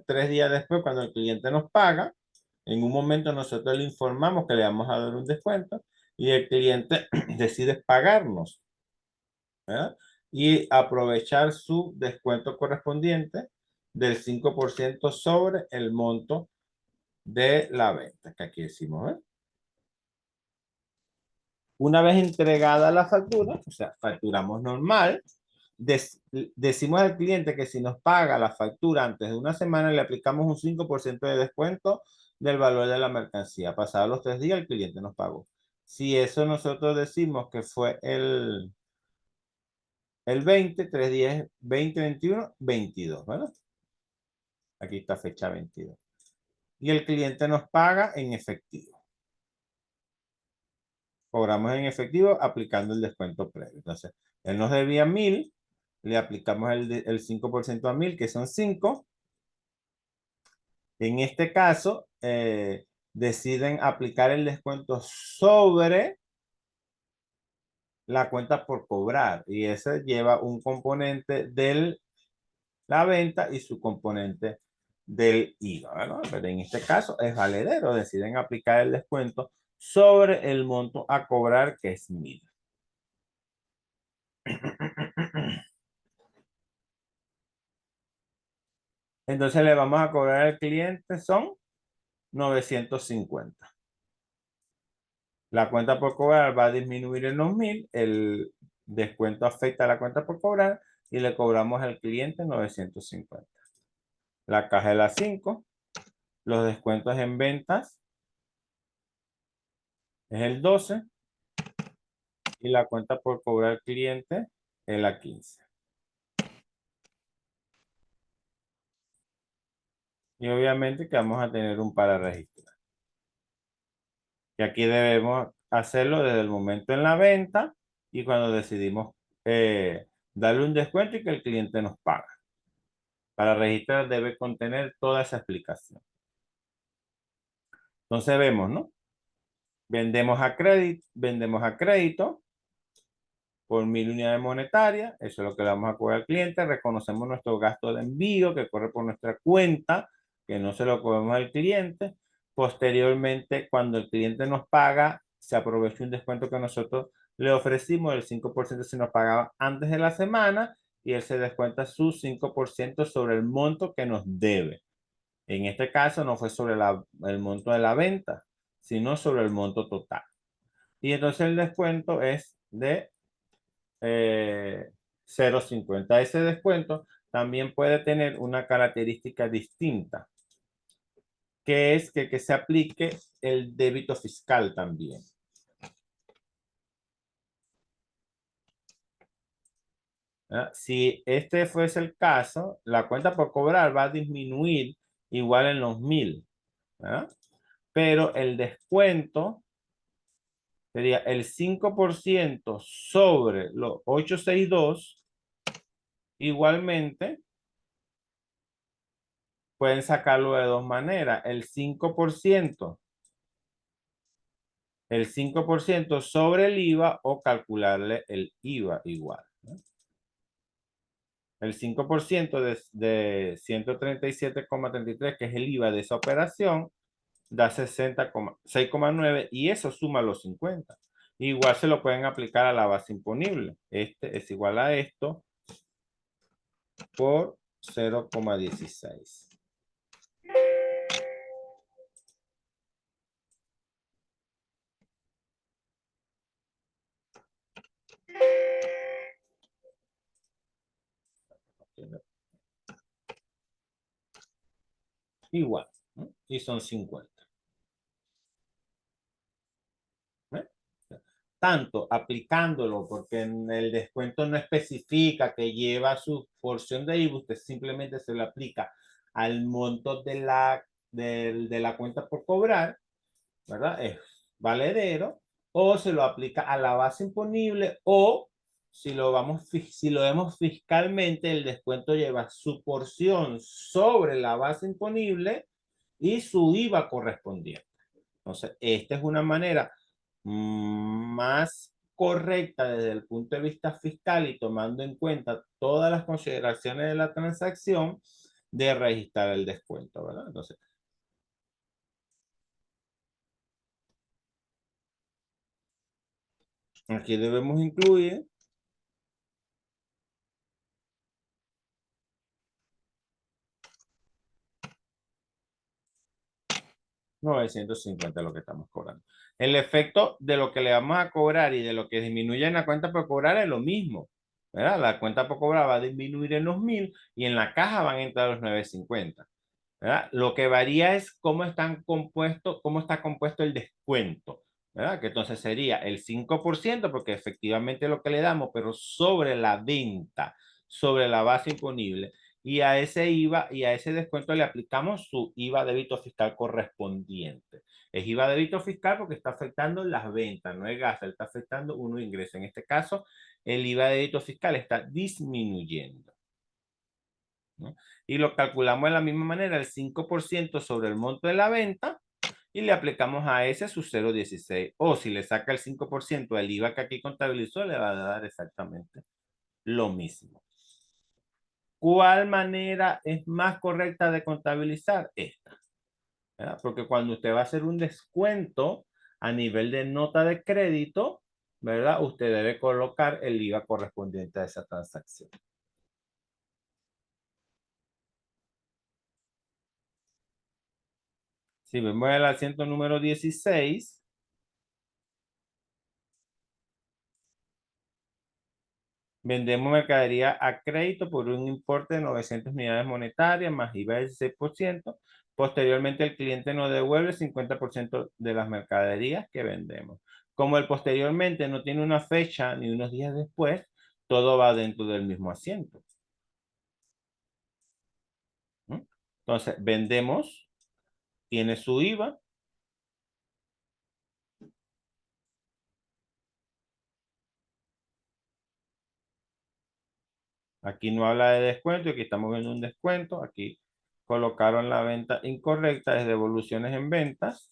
3 días después, cuando el cliente nos paga, en un momento nosotros le informamos que le vamos a dar un descuento y el cliente decide pagarnos, ¿verdad? Y aprovechar su descuento correspondiente del 5% sobre el monto de la venta, que aquí decimos, ¿eh? Una vez entregada la factura, o sea, facturamos normal, decimos al cliente que si nos paga la factura antes de una semana, le aplicamos un 5% de descuento del valor de la mercancía. Pasados los 3 días, el cliente nos pagó. Si eso nosotros decimos que fue el 20, 3 días, 20, 21, 22, ¿verdad? Aquí está fecha 22. Y el cliente nos paga en efectivo. Cobramos en efectivo aplicando el descuento previo. Entonces, él nos debía 1.000, le aplicamos el 5% a 1.000, que son 5. En este caso, deciden aplicar el descuento sobre la cuenta por cobrar y ese lleva un componente de la venta y su componente del IVA, ¿verdad? Pero en este caso es valedero, deciden aplicar el descuento sobre el monto a cobrar, que es 1.000. Entonces le vamos a cobrar al cliente son 950. La cuenta por cobrar va a disminuir en los 1.000, el descuento afecta a la cuenta por cobrar y le cobramos al cliente 950. La caja es la 5, los descuentos en ventas es el 12 y la cuenta por cobrar al cliente es la 15. Y obviamente que vamos a tener un para registrar. Y aquí debemos hacerlo desde el momento en la venta y cuando decidimos darle un descuento y que el cliente nos paga. Para registrar debe contener toda esa explicación. Entonces vemos, ¿no? Vendemos a crédito por 1.000 unidades monetarias, eso es lo que le vamos a cobrar al cliente, reconocemos nuestro gasto de envío que corre por nuestra cuenta, que no se lo cobramos al cliente. Posteriormente, cuando el cliente nos paga, se aprovecha un descuento que nosotros le ofrecimos, el 5% si nos pagaba antes de la semana, y él se descuenta su 5% sobre el monto que nos debe. En este caso no fue sobre el monto de la venta, sino sobre el monto total. Y entonces el descuento es de 0,50. Ese descuento también puede tener una característica distinta, que es que se aplique el débito fiscal también. ¿Ah? Si este fuese el caso, la cuenta por cobrar va a disminuir igual en los 1.000, ¿verdad? Pero el descuento sería el 5% sobre los 862. Igualmente, pueden sacarlo de dos maneras. El 5% sobre el IVA o calcularle el IVA igual, ¿no? El 5% de 137,33, que es el IVA de esa operación, da 6,9 y eso suma los 50. Igual se lo pueden aplicar a la base imponible. Este es igual a esto por 0,16. Igual, ¿no? Y son 50. ¿Eh? Tanto aplicándolo, porque en el descuento no especifica que lleva su porción de IVA, usted simplemente se lo aplica al monto de la cuenta por cobrar, ¿verdad? Es valedero, o se lo aplica a la base imponible o si lo vemos fiscalmente, el descuento lleva su porción sobre la base imponible y su IVA correspondiente. Entonces, esta es una manera más correcta desde el punto de vista fiscal y tomando en cuenta todas las consideraciones de la transacción de registrar el descuento, ¿verdad? Entonces, aquí debemos incluir 950 lo que estamos cobrando. El efecto de lo que le vamos a cobrar y de lo que disminuye en la cuenta por cobrar es lo mismo, ¿verdad? La cuenta por cobrar va a disminuir en los 1000 y en la caja van a entrar los 950, ¿verdad? Lo que varía es cómo está compuesto el descuento, ¿verdad? Que entonces sería el 5% porque efectivamente es lo que le damos, pero sobre la venta, sobre la base imponible. Y a ese IVA y a ese descuento le aplicamos su IVA débito fiscal correspondiente. Es IVA débito fiscal porque está afectando las ventas, no es gasto, está afectando uno ingreso. En este caso, el IVA débito fiscal está disminuyendo, ¿no? Y lo calculamos de la misma manera, el 5% sobre el monto de la venta y le aplicamos a ese su 0,16. O si le saca el 5% del IVA que aquí contabilizó, le va a dar exactamente lo mismo. ¿Cuál manera es más correcta de contabilizar? Esta, ¿verdad? Porque cuando usted va a hacer un descuento a nivel de nota de crédito, ¿verdad? Usted debe colocar el IVA correspondiente a esa transacción. Si vemos el asiento número 16, vendemos mercadería a crédito por un importe de 900 unidades monetarias más IVA del 6%. Posteriormente, el cliente nos devuelve el 50% de las mercaderías que vendemos. Como el posteriormente no tiene una fecha ni unos días después, todo va dentro del mismo asiento, ¿no? Entonces, vendemos, tiene su IVA. Aquí no habla de descuento, aquí estamos viendo un descuento. Aquí colocaron la venta incorrecta, es devoluciones en ventas.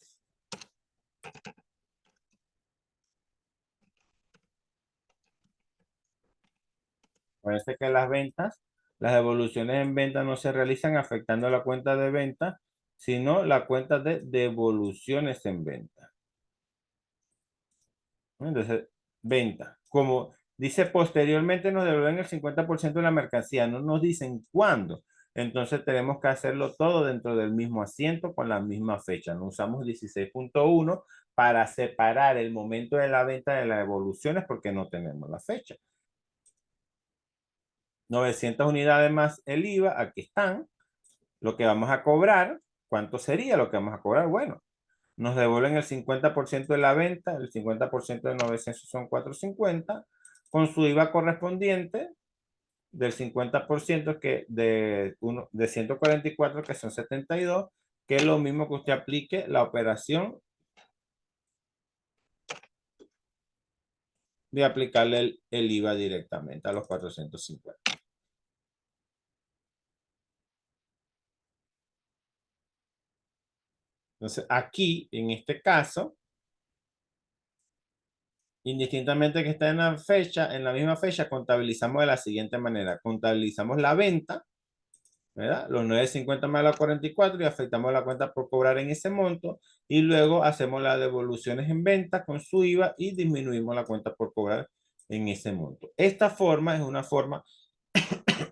Parece que las devoluciones en venta no se realizan afectando la cuenta de venta, sino la cuenta de devoluciones en venta. Entonces, venta. Como dice posteriormente nos devuelven el 50% de la mercancía, no nos dicen cuándo. Entonces tenemos que hacerlo todo dentro del mismo asiento con la misma fecha. No usamos 16.1 para separar el momento de la venta de las devoluciones porque no tenemos la fecha. 900 unidades más el IVA, aquí están. Lo que vamos a cobrar, ¿cuánto sería lo que vamos a cobrar? Bueno, nos devuelven el 50% de la venta, el 50% de 900 son 450, con su IVA correspondiente del 50% de 144 que son 72, que es lo mismo que usted aplique la operación de aplicarle el IVA directamente a los 450. Entonces, aquí, en este caso, indistintamente que esté en la misma fecha, contabilizamos de la siguiente manera. Contabilizamos la venta, ¿verdad? Los 950 más la 44 y afectamos la cuenta por cobrar en ese monto y luego hacemos las devoluciones en venta con su IVA y disminuimos la cuenta por cobrar en ese monto. Esta forma es una forma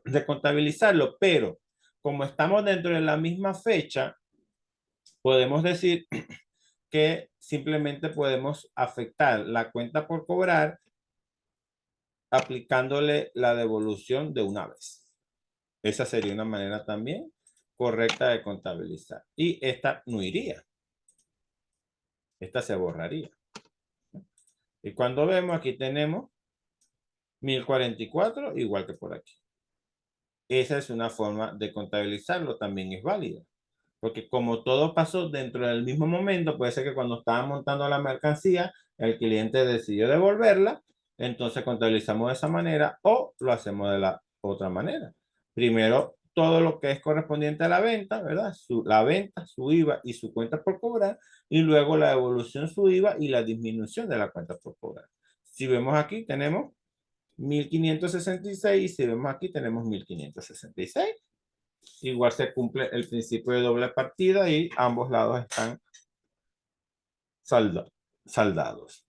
de contabilizarlo, pero como estamos dentro de la misma fecha, podemos decir que simplemente podemos afectar la cuenta por cobrar aplicándole la devolución de una vez. Esa sería una manera también correcta de contabilizar. Y esta no iría. Esta se borraría. Y cuando vemos, aquí tenemos 1044, igual que por aquí. Esa es una forma de contabilizarlo, también es válida. Porque como todo pasó dentro del mismo momento, puede ser que cuando estaba montando la mercancía, el cliente decidió devolverla entonces contabilizamos de esa manera o lo hacemos de la otra manera. Primero, todo lo que es correspondiente a la venta, ¿verdad? La venta, su IVA y su cuenta por cobrar, y luego la evolución, su IVA y la disminución de la cuenta por cobrar. Si vemos aquí, tenemos 1566 y si vemos aquí, tenemos 1566. Igual se cumple el principio de doble partida y ambos lados están saldados.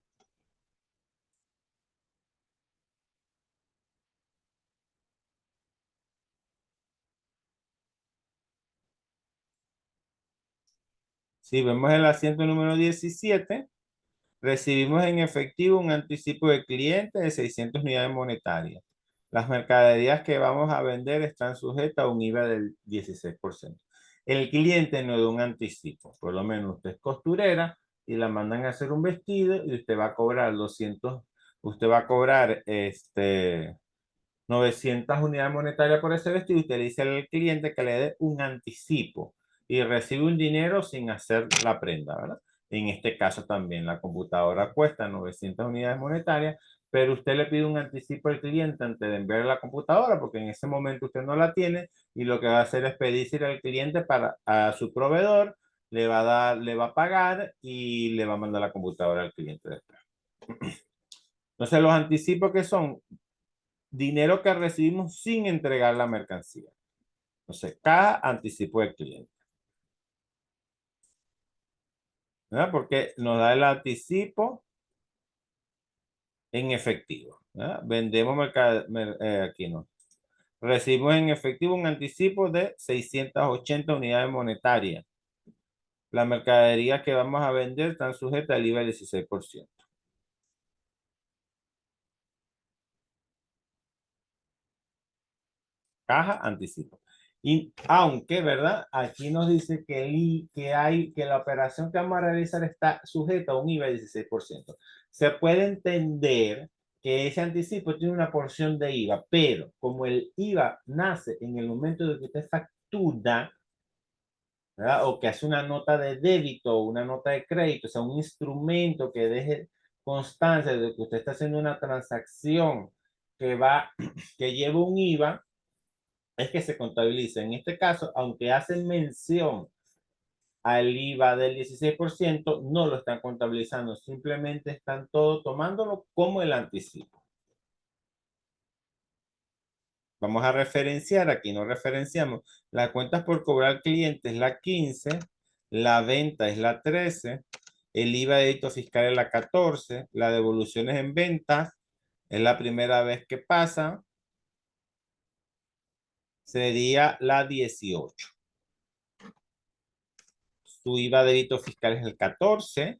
Si vemos el asiento número 17, recibimos en efectivo un anticipo de cliente de 600 unidades monetarias. Las mercaderías que vamos a vender están sujetas a un IVA del 16%. El cliente no da un anticipo, por lo menos usted es costurera y la mandan a hacer un vestido y usted va a cobrar 200, usted va a cobrar 900 unidades monetarias por ese vestido y usted le dice al cliente que le dé un anticipo y recibe un dinero sin hacer la prenda, ¿verdad? En este caso también la computadora cuesta 900 unidades monetarias, pero usted le pide un anticipo al cliente antes de enviarle la computadora porque en ese momento usted no la tiene y lo que va a hacer es pedirse al cliente para a su proveedor, le va a dar, le va a pagar y le va a mandar la computadora al cliente después. Entonces los anticipos que son dinero que recibimos sin entregar la mercancía. Entonces, cada anticipo del cliente. ¿Verdad? Porque nos da el anticipo en efectivo. ¿Verdad? Vendemos aquí no. Recibimos en efectivo un anticipo de 680 unidades monetarias. Las mercaderías que vamos a vender están sujetas al IVA del 16%. Caja anticipo. Y aunque, ¿verdad? Aquí nos dice que la operación que vamos a realizar está sujeta a un IVA del 16%. Se puede entender que ese anticipo tiene una porción de IVA, pero como el IVA nace en el momento de que usted factura, ¿verdad? O que hace una nota de débito o una nota de crédito, o sea, un instrumento que deje constancia de que usted está haciendo una transacción que va, que lleva un IVA, es que se contabiliza. En este caso, aunque hacen mención al IVA del 16%, no lo están contabilizando, simplemente están todo tomándolo como el anticipo. Vamos a referenciar, aquí no referenciamos, las cuentas por cobrar al cliente es la 15, la venta es la 13, el IVA de débito fiscal es la 14, la devoluciones en ventas es la primera vez que pasa, sería la 18. Su IVA de débito fiscal es el 14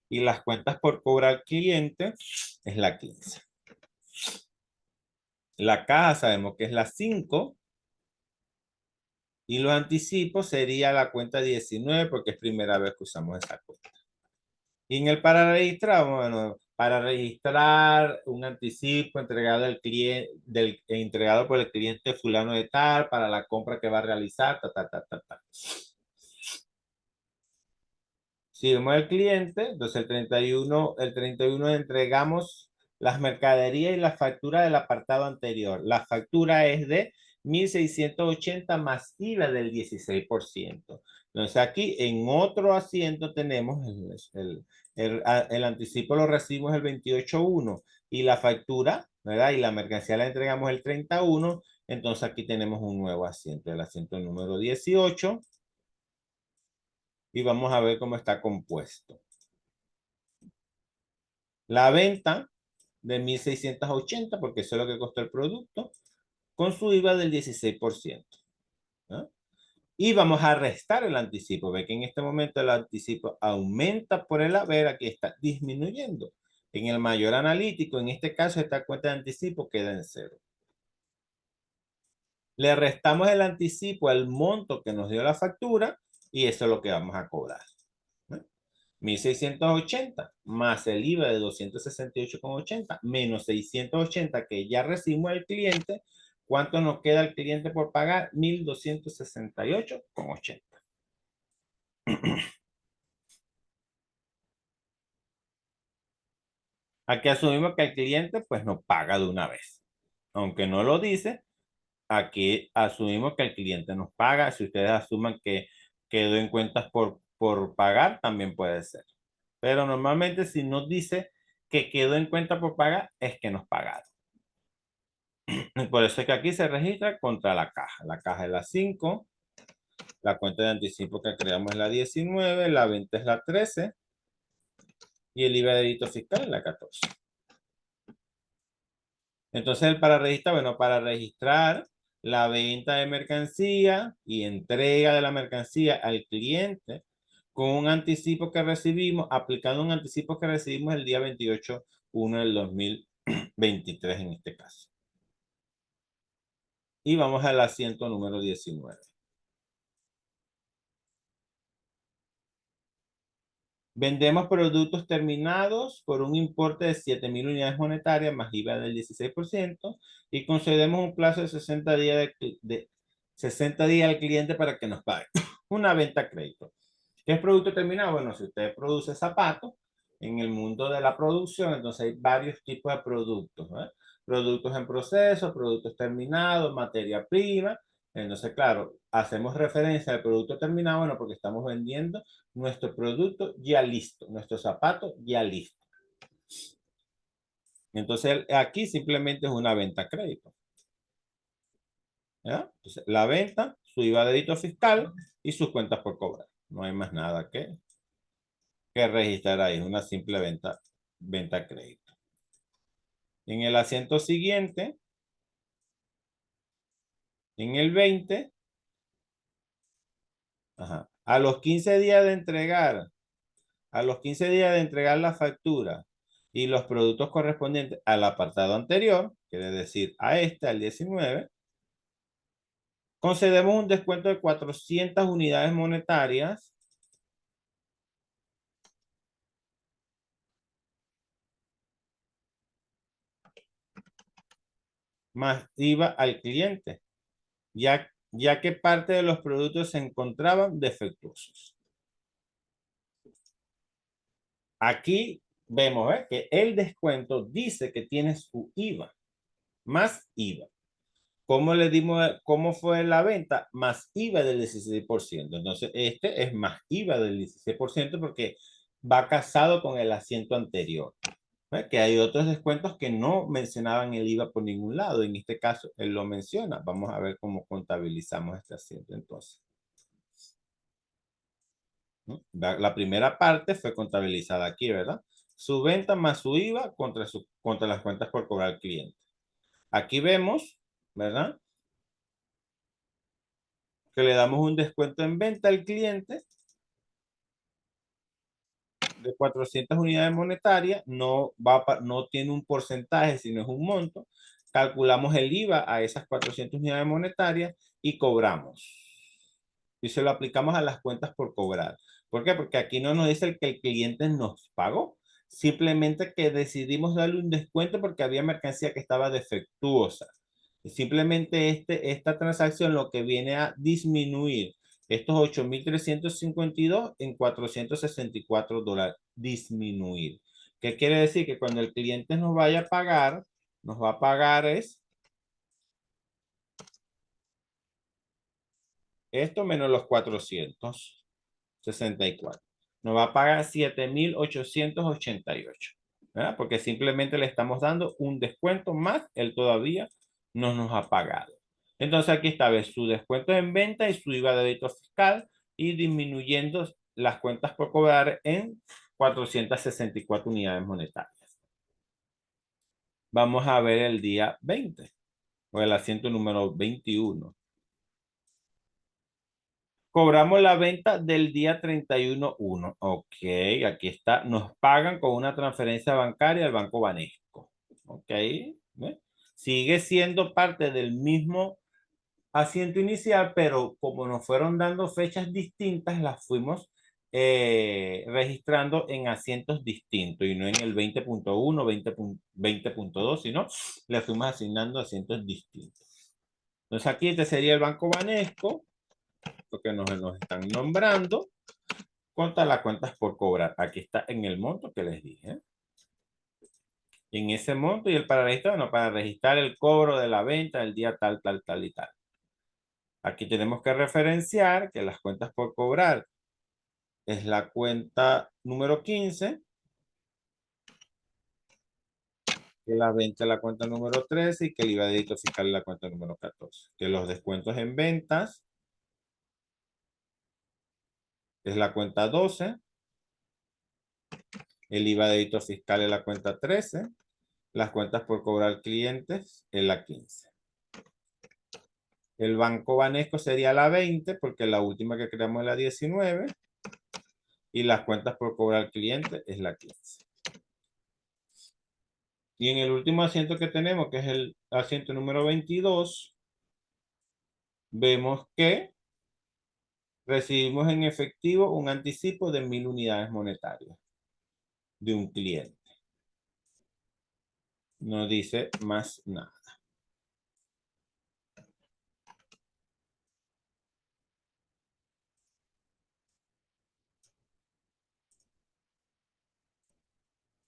y las cuentas por cobrar al cliente es la 15. La caja sabemos que es la 5 y los anticipos sería la cuenta 19 porque es primera vez que usamos esa cuenta. Y en el para registrar, bueno, para registrar un anticipo entregado al cliente, entregado por el cliente fulano de tal para la compra que va a realizar, ta, ta, ta, ta, ta. Si vemos el cliente, entonces el 31 entregamos las mercaderías y la factura del apartado anterior. La factura es de 1.680 más IVA del 16%. Entonces aquí en otro asiento tenemos el anticipo lo recibimos el 28.1 y la factura, ¿verdad? Y la mercancía la entregamos el 31. Entonces aquí tenemos un nuevo asiento, el asiento número 18 y vamos a ver cómo está compuesto. La venta de 1.680 porque eso es lo que costó el producto, con su IVA del 16%. ¿No? Y vamos a restar el anticipo. Ve que en este momento el anticipo aumenta por el haber, aquí está disminuyendo. En el mayor analítico, en este caso, esta cuenta de anticipo queda en cero. Le restamos el anticipo al monto que nos dio la factura y eso es lo que vamos a cobrar. 1.680 más el IVA de 268,80 menos 680 que ya recibimos del cliente, ¿cuánto nos queda al cliente por pagar? 1.268,80. Aquí asumimos que el cliente pues nos paga de una vez. Aunque no lo dice, aquí asumimos que el cliente nos paga. Si ustedes asuman que quedó en cuentas por pagar, también puede ser. Pero normalmente si nos dice que quedó en cuenta por pagar, es que nos pagaron. Por eso es que aquí se registra contra la caja. La caja es la 5, la cuenta de anticipo que creamos es la 19, la venta es la 13 y el IVA de débito fiscal es la 14. Entonces, el para registrar, bueno, para registrar la venta de mercancía y entrega de la mercancía al cliente con un anticipo que recibimos, aplicando un anticipo que recibimos el día 28/1 del 2023 en este caso. Y vamos al asiento número 19. Vendemos productos terminados por un importe de 7.000 unidades monetarias más IVA del 16% y concedemos un plazo de 60 días, de 60 días al cliente para que nos pague. Una venta a crédito. ¿Qué es producto terminado? Bueno, si usted produce zapatos, en el mundo de la producción, entonces hay varios tipos de productos, ¿eh? Productos en proceso, productos terminados, materia prima. Entonces, claro, hacemos referencia al producto terminado, bueno, porque estamos vendiendo nuestro producto ya listo, nuestro zapato ya listo. Entonces, aquí simplemente es una venta a crédito. ¿Ya? Entonces, la venta, su IVA de débito fiscal y sus cuentas por cobrar. No hay más nada que registrar ahí, es una simple venta a crédito. En el asiento siguiente, en el 20, ajá, a los 15 días de entregar la factura y los productos correspondientes al apartado anterior, quiere decir a este, al 19, concedemos un descuento de 400 unidades monetarias más IVA al cliente, ya que parte de los productos se encontraban defectuosos. Aquí vemos que el descuento dice que tiene su IVA, más IVA. ¿Cómo le dimos, cómo fue la venta? Más IVA del 16%. Entonces, este es más IVA del 16% porque va casado con el asiento anterior. ¿Ves? Que hay otros descuentos que no mencionaban el IVA por ningún lado. En este caso, él lo menciona. Vamos a ver cómo contabilizamos este asiento entonces. ¿No? La primera parte fue contabilizada aquí, ¿verdad? Su venta más su IVA contra las cuentas por cobrar al cliente. Aquí vemos, ¿verdad? Que le damos un descuento en venta al cliente de 400 unidades monetarias, no tiene un porcentaje, sino es un monto. Calculamos el IVA a esas 400 unidades monetarias y cobramos. Y se lo aplicamos a las cuentas por cobrar. ¿Por qué? Porque aquí no nos dice que el cliente nos pagó. Simplemente que decidimos darle un descuento porque había mercancía que estaba defectuosa. Simplemente esta transacción lo que viene a disminuir estos 8.352 en $464. Disminuir. ¿Qué quiere decir? Que cuando el cliente nos vaya a pagar, nos va a pagar es esto menos los 464. Nos va a pagar 7.888. ¿Verdad? Porque simplemente le estamos dando un descuento más, él todavía no nos ha pagado. Entonces aquí está, ¿ves? Su descuento en venta y su IVA de débito fiscal y disminuyendo las cuentas por cobrar en 464 unidades monetarias. Vamos a ver el día 20 o el asiento número 21. Cobramos la venta del día 31/1. Ok, aquí está. Nos pagan con una transferencia bancaria al Banco Banesco. Ok, ¿ve? Sigue siendo parte del mismo asiento inicial, pero como nos fueron dando fechas distintas, las fuimos registrando en asientos distintos y no en el 20.1, 20.2, sino le fuimos asignando asientos distintos. Entonces aquí este sería el Banco Banesco, lo que nos están nombrando, contra las cuentas por cobrar. Aquí está en el monto que les dije. En ese monto y el para registrar, bueno, para registrar el cobro de la venta el día tal, tal, tal y tal. Aquí tenemos que referenciar que las cuentas por cobrar es la cuenta número 15, que la venta es la cuenta número 13 y que el IVA de débito fiscal es la cuenta número 14. Que los descuentos en ventas es la cuenta 12, el IVA de débito fiscal es la cuenta 13, las cuentas por cobrar clientes es la 15. El Banco Banesco sería la 20 porque la última que creamos es la 19 y las cuentas por cobrar clientes es la 15. Y en el último asiento que tenemos, que es el asiento número 22, vemos que recibimos en efectivo un anticipo de 1.000 unidades monetarias de un cliente. No dice más nada.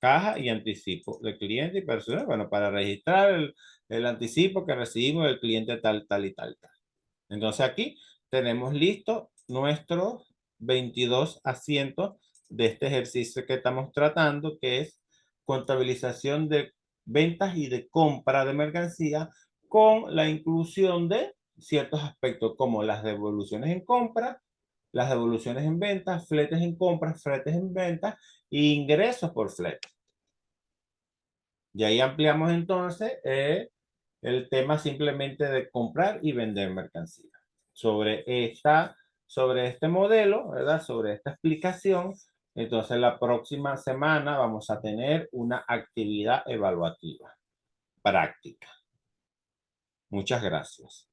Caja y anticipo de cliente y personal. Bueno, para registrar el anticipo que recibimos del cliente tal, tal y tal, tal. Entonces aquí tenemos listo nuestros 22 asientos de este ejercicio que estamos tratando, que es contabilización de ventas y de compra de mercancía con la inclusión de ciertos aspectos como las devoluciones en compra, las devoluciones en ventas, fletes en compras, fletes en ventas e ingresos por flete. Y ahí ampliamos entonces el tema simplemente de comprar y vender mercancía. Sobre sobre este modelo, ¿verdad? Sobre esta explicación, entonces la próxima semana vamos a tener una actividad evaluativa práctica. Muchas gracias.